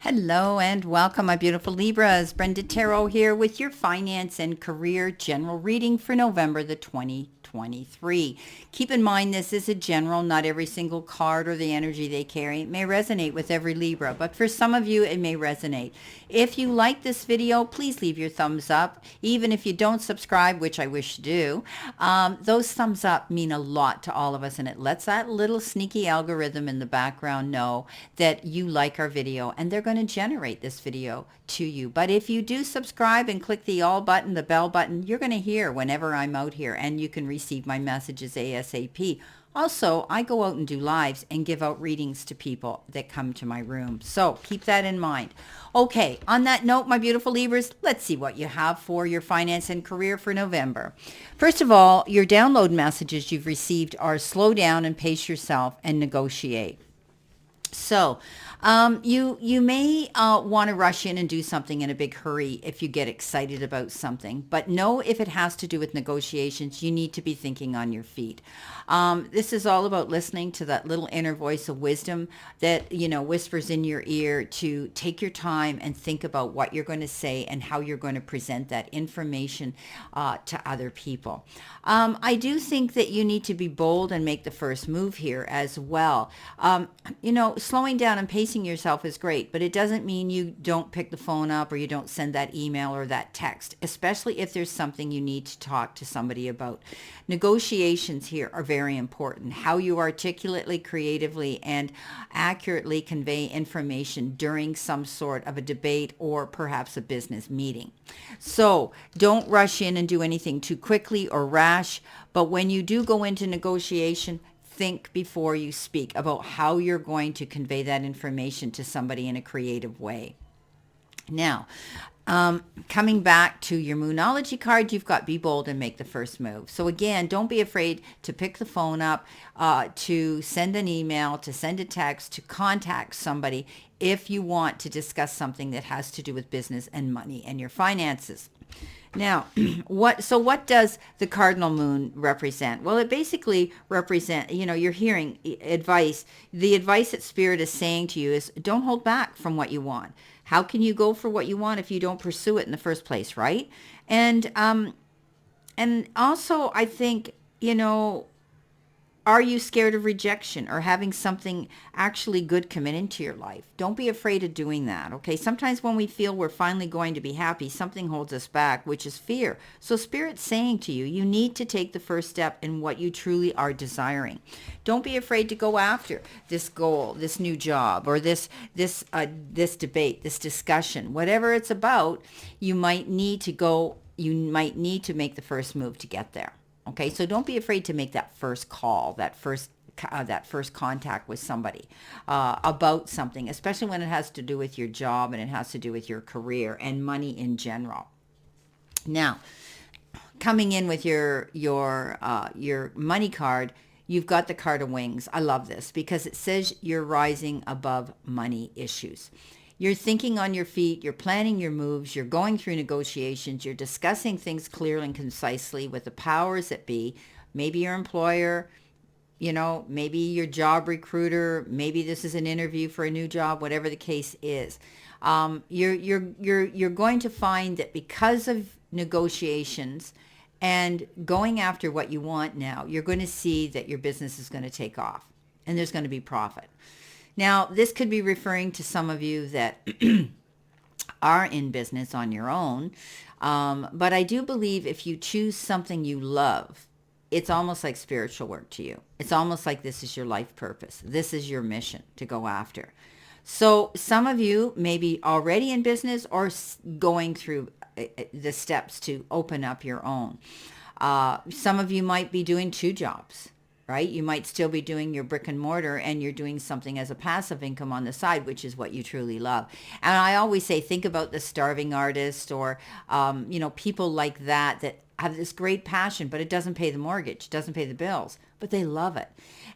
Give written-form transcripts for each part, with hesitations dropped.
Hello and welcome, my beautiful Libras. Brenda Taro here with your finance and career general reading for November the 2023. Keep in mind this is a general, not every single card or the energy they carry may resonate with every Libra, but for some of you it may resonate. If you like this video, please leave your thumbs up. Even if you don't subscribe, which I wish you do, those thumbs up mean a lot to all of us, and it lets that little sneaky algorithm in the background know that you like our video, and they're going to generate this video to you. But if you do subscribe and click the all button, the bell button, you're going to hear whenever I'm out here, and you can receive my messages ASAP. Also, I go out and do lives and give out readings to people that come to my room. So keep that in mind. Okay, on that note, my beautiful Libras, let's see what you have for your finance and career for November. First of all, your download messages you've received are slow down and pace yourself and negotiate. So you may want to rush in and do something in a big hurry if you get excited about something. But know if it has to do with negotiations, you need to be thinking on your feet. This is all about listening to that little inner voice of wisdom that, whispers in your ear to take your time and think about what you're going to say and how you're going to present that information to other people. I do think that you need to be bold and make the first move here as well. Slowing down and pacing yourself is great, but it doesn't mean you don't pick the phone up or you don't send that email or that text, especially if there's something you need to talk to somebody about. Negotiations here are very important. How you articulately, creatively, and accurately convey information during some sort of a debate or perhaps a business meeting. So don't rush in and do anything too quickly or rash, but when you do go into negotiation, think before you speak about how you're going to convey that information to somebody in a creative way. Now, coming back to your Moonology card, you've got be bold and make the first move. So again, don't be afraid to pick the phone up, to send an email, to send a text, to contact somebody if you want to discuss something that has to do with business and money and your finances. Now, what does the cardinal moon represent? Well, it basically represents, you're hearing advice. The advice that Spirit is saying to you is don't hold back from what you want. How can you go for what you want if you don't pursue it in the first place, right? And also I think, are you scared of rejection or having something actually good come into your life? Don't be afraid of doing that, okay? Sometimes when we feel we're finally going to be happy, something holds us back, which is fear. So Spirit's saying to you, you need to take the first step in what you truly are desiring. Don't be afraid to go after this goal, this new job, or this debate, this discussion. Whatever it's about, you might need to make the first move to get there. Okay, so don't be afraid to make that first call, that first contact with somebody about something, especially when it has to do with your job and it has to do with your career and money in general. Now, coming in with your money card, you've got the card of wings. I love this because it says you're rising above money issues. You're thinking on your feet, you're planning your moves, you're going through negotiations, you're discussing things clearly and concisely with the powers that be, maybe your employer, maybe your job recruiter, maybe this is an interview for a new job, whatever the case is. You're going to find that because of negotiations and going after what you want now, you're going to see that your business is going to take off and there's going to be profit. Now, this could be referring to some of you that are in business on your own, but I do believe if you choose something you love, it's almost like spiritual work to you. It's almost like this is your life purpose. This is your mission to go after. So some of you may be already in business or going through the steps to open up your own. Some of you might be doing two jobs. Right? You might still be doing your brick and mortar and you're doing something as a passive income on the side, which is what you truly love. And I always say, think about the starving artist or, people like that have this great passion, but it doesn't pay the mortgage, doesn't pay the bills, but they love it.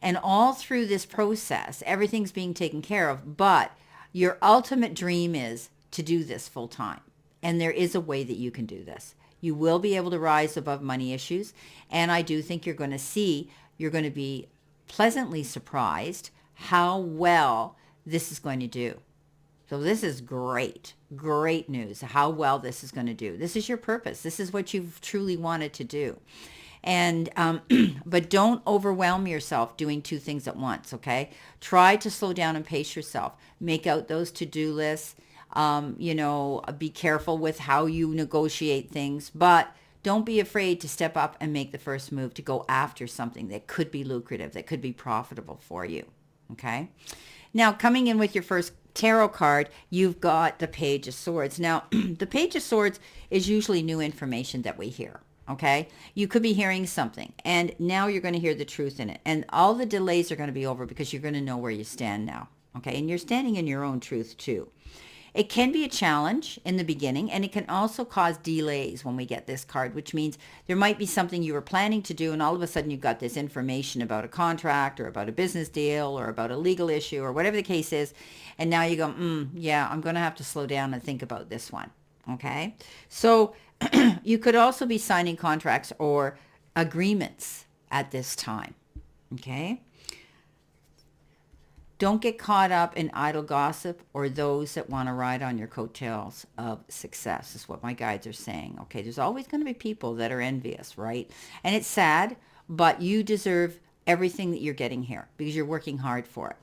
And all through this process, everything's being taken care of, but your ultimate dream is to do this full time. And there is a way that you can do this. You will be able to rise above money issues. And I do think you're going to be pleasantly surprised how well this is going to do. So this is great, great news, how well this is going to do. This is your purpose. This is what you've truly wanted to do. And, but don't overwhelm yourself doing two things at once, okay? Try to slow down and pace yourself. Make out those to-do lists. Be careful with how you negotiate things, but don't be afraid to step up and make the first move to go after something that could be lucrative, that could be profitable for you, okay? Now, coming in with your first tarot card, you've got the Page of Swords. Now, the Page of Swords is usually new information that we hear, okay? You could be hearing something, and now you're going to hear the truth in it. And all the delays are going to be over because you're going to know where you stand now, okay? And you're standing in your own truth, too. It can be a challenge in the beginning, and it can also cause delays when we get this card, which means there might be something you were planning to do, and all of a sudden you've got this information about a contract or about a business deal or about a legal issue or whatever the case is, and now you go, yeah, I'm going to have to slow down and think about this one, okay? So you could also be signing contracts or agreements at this time, okay? Don't get caught up in idle gossip or those that want to ride on your coattails of success, is what my guides are saying. Okay, there's always going to be people that are envious, right? And it's sad, but you deserve everything that you're getting here because you're working hard for it.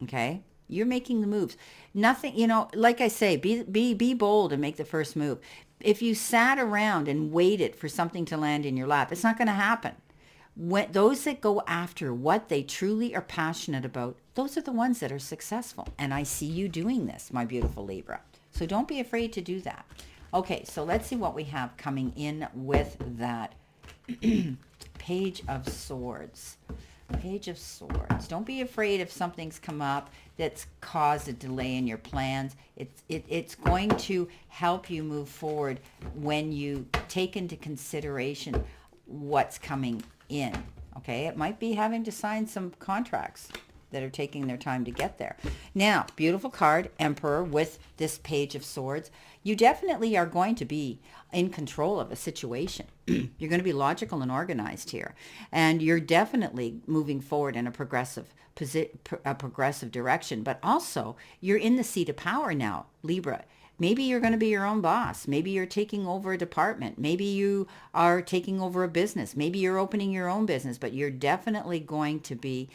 Okay? You're making the moves. Nothing, like I say, be bold and make the first move. If you sat around and waited for something to land in your lap, it's not going to happen. When those that go after what they truly are passionate about, those are the ones that are successful. And I see you doing this, my beautiful Libra. So don't be afraid to do that. Okay, so let's see what we have coming in with that Page of Swords. Page of Swords. Don't be afraid if something's come up that's caused a delay in your plans. It's going to help you move forward when you take into consideration what's coming in. Okay, it might be having to sign some contracts that are taking their time to get there. Now, beautiful card, Emperor, with this Page of Swords. You definitely are going to be in control of a situation. You're going to be logical and organized here. And you're definitely moving forward in a progressive direction. But also, you're in the seat of power now, Libra. Maybe you're going to be your own boss. Maybe you're taking over a department. Maybe you are taking over a business. Maybe you're opening your own business, but you're definitely going to be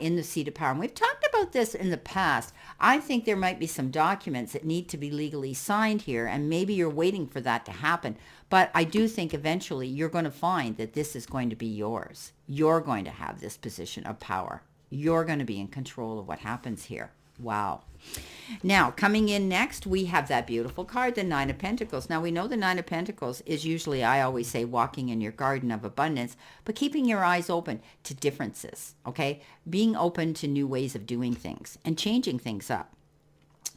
in the seat of power. And we've talked about this in the past. I think there might be some documents that need to be legally signed here, and maybe you're waiting for that to happen. But I do think eventually you're going to find that this is going to be yours. You're going to have this position of power. You're going to be in control of what happens here. Wow. Now, coming in next, we have that beautiful card, the Nine of Pentacles. Now, we know the Nine of Pentacles is usually, I always say, walking in your garden of abundance, but keeping your eyes open to differences, okay? Being open to new ways of doing things and changing things up.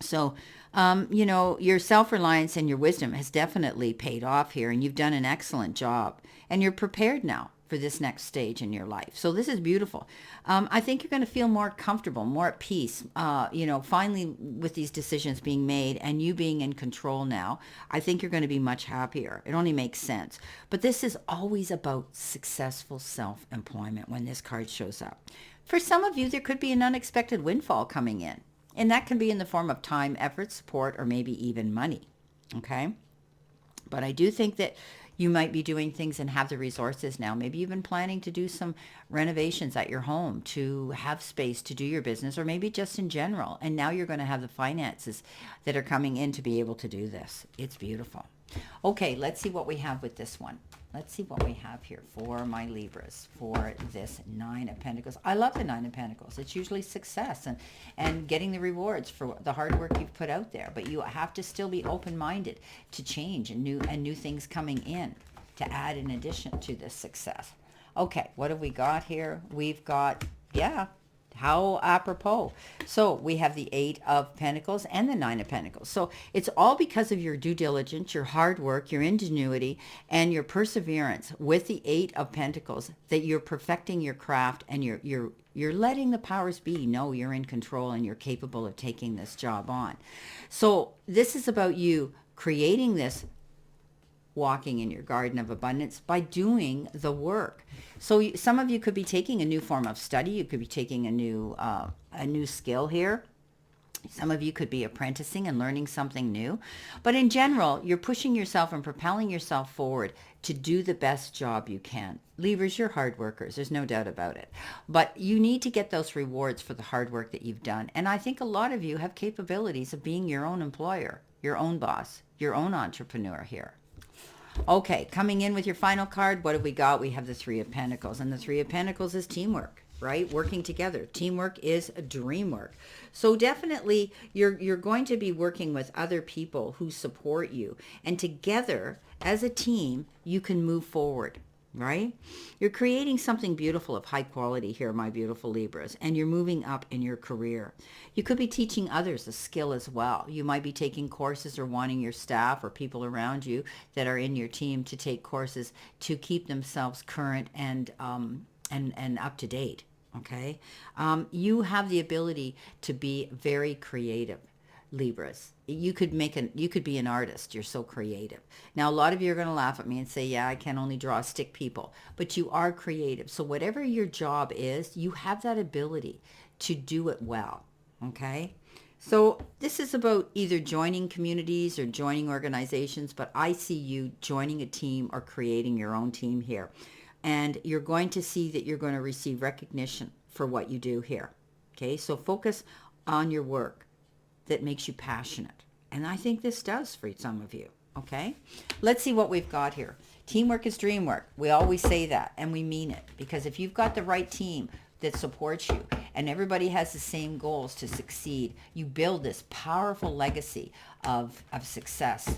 So, your self-reliance and your wisdom has definitely paid off here, and you've done an excellent job, and you're prepared now for this next stage in your life. So this is beautiful. I think you're going to feel more comfortable, more at peace, finally with these decisions being made and you being in control now. I think you're going to be much happier. It only makes sense. But this is always about successful self-employment when this card shows up. For some of you, there could be an unexpected windfall coming in. And that can be in the form of time, effort, support, or maybe even money. Okay? But I do think that you might be doing things and have the resources now. Maybe you've been planning to do some renovations at your home to have space to do your business, or maybe just in general. And now you're going to have the finances that are coming in to be able to do this. It's beautiful. Okay, let's see what we have with this one. Let's see what we have here for my Libras for this Nine of Pentacles. I love the Nine of Pentacles. It's usually success and getting the rewards for the hard work you've put out there. But you have to still be open-minded to change and new things coming in to add in addition to this success. Okay, what have we got here? We've got, how apropos. So we have the Eight of Pentacles and the Nine of Pentacles. So it's all because of your due diligence, your hard work, your ingenuity, and your perseverance with the Eight of Pentacles that you're perfecting your craft, and you're letting the powers be know you're in control and you're capable of taking this job on. So this is about you creating this walking in your garden of abundance by doing the work. So some of you could be taking a new form of study. You could be taking a new skill here. Some of you could be apprenticing and learning something new. But in general, you're pushing yourself and propelling yourself forward to do the best job you can. Libras, you're hard workers. There's no doubt about it. But you need to get those rewards for the hard work that you've done. And I think a lot of you have capabilities of being your own employer, your own boss, your own entrepreneur here. Okay, coming in with your final card, what have we got? We have the Three of Pentacles. And the Three of Pentacles is teamwork, right? Working together. Teamwork is dream work. So definitely you're going to be working with other people who support you. And together, as a team, you can move forward, right? You're creating something beautiful of high quality here, my beautiful Libras, and you're moving up in your career. You could be teaching others a skill as well. You might be taking courses or wanting your staff or people around you that are in your team to take courses to keep themselves current and up to date. Okay. You have the ability to be very creative, Libras. You could be an artist. You're so creative. Now, a lot of you are going to laugh at me and say, yeah, I can only draw stick people, but you are creative. So whatever your job is, you have that ability to do it well. Okay. So this is about either joining communities or joining organizations, but I see you joining a team or creating your own team here. And you're going to see that you're going to receive recognition for what you do here. Okay. So focus on your work that makes you passionate. And I think this does for some of you. Okay. Let's see what we've got here. Teamwork is dream work. We always say that and we mean it, because if you've got the right team that supports you and everybody has the same goals to succeed, you build this powerful legacy of success.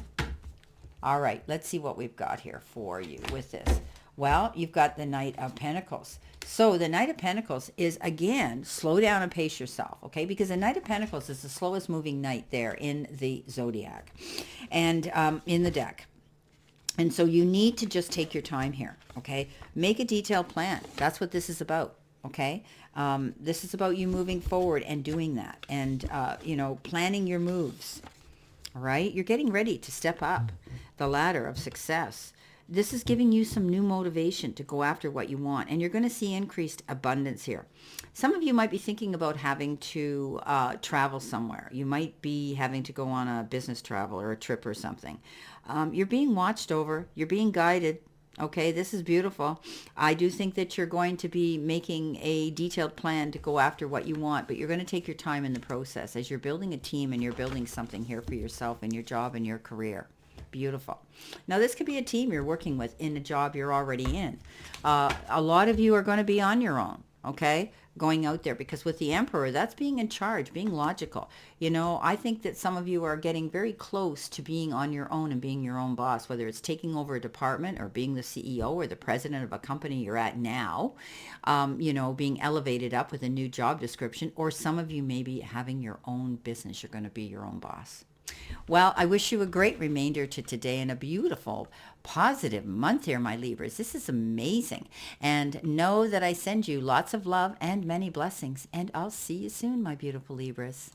All right. Let's see what we've got here for you with this. Well, you've got the Knight of Pentacles. So the Knight of Pentacles is, again, slow down and pace yourself, okay? Because the Knight of Pentacles is the slowest moving knight there in the zodiac and in the deck. And so you need to just take your time here, okay? Make a detailed plan. That's what this is about, okay? This is about you moving forward and doing that and, planning your moves, all right? You're getting ready to step up the ladder of success. This is giving you some new motivation to go after what you want, and you're going to see increased abundance here. Some of you might be thinking about having to travel somewhere. You might be having to go on a business travel or a trip or something. You're being watched over. You're being guided. Okay, this is beautiful. I do think that you're going to be making a detailed plan to go after what you want, but you're going to take your time in the process as you're building a team and you're building something here for yourself in your job and your career. Beautiful. Now, this could be a team you're working with in a job you're already in. A lot of you are going to be on your own, okay, going out there, because with the Emperor, that's being in charge, being logical. I think that some of you are getting very close to being on your own and being your own boss, whether it's taking over a department or being the CEO or the president of a company you're at now, being elevated up with a new job description, or some of you may be having your own business. You're going to be your own boss. Well, I wish you a great remainder to today and a beautiful, positive month here, my Libras. This is amazing. And know that I send you lots of love and many blessings. And I'll see you soon, my beautiful Libras.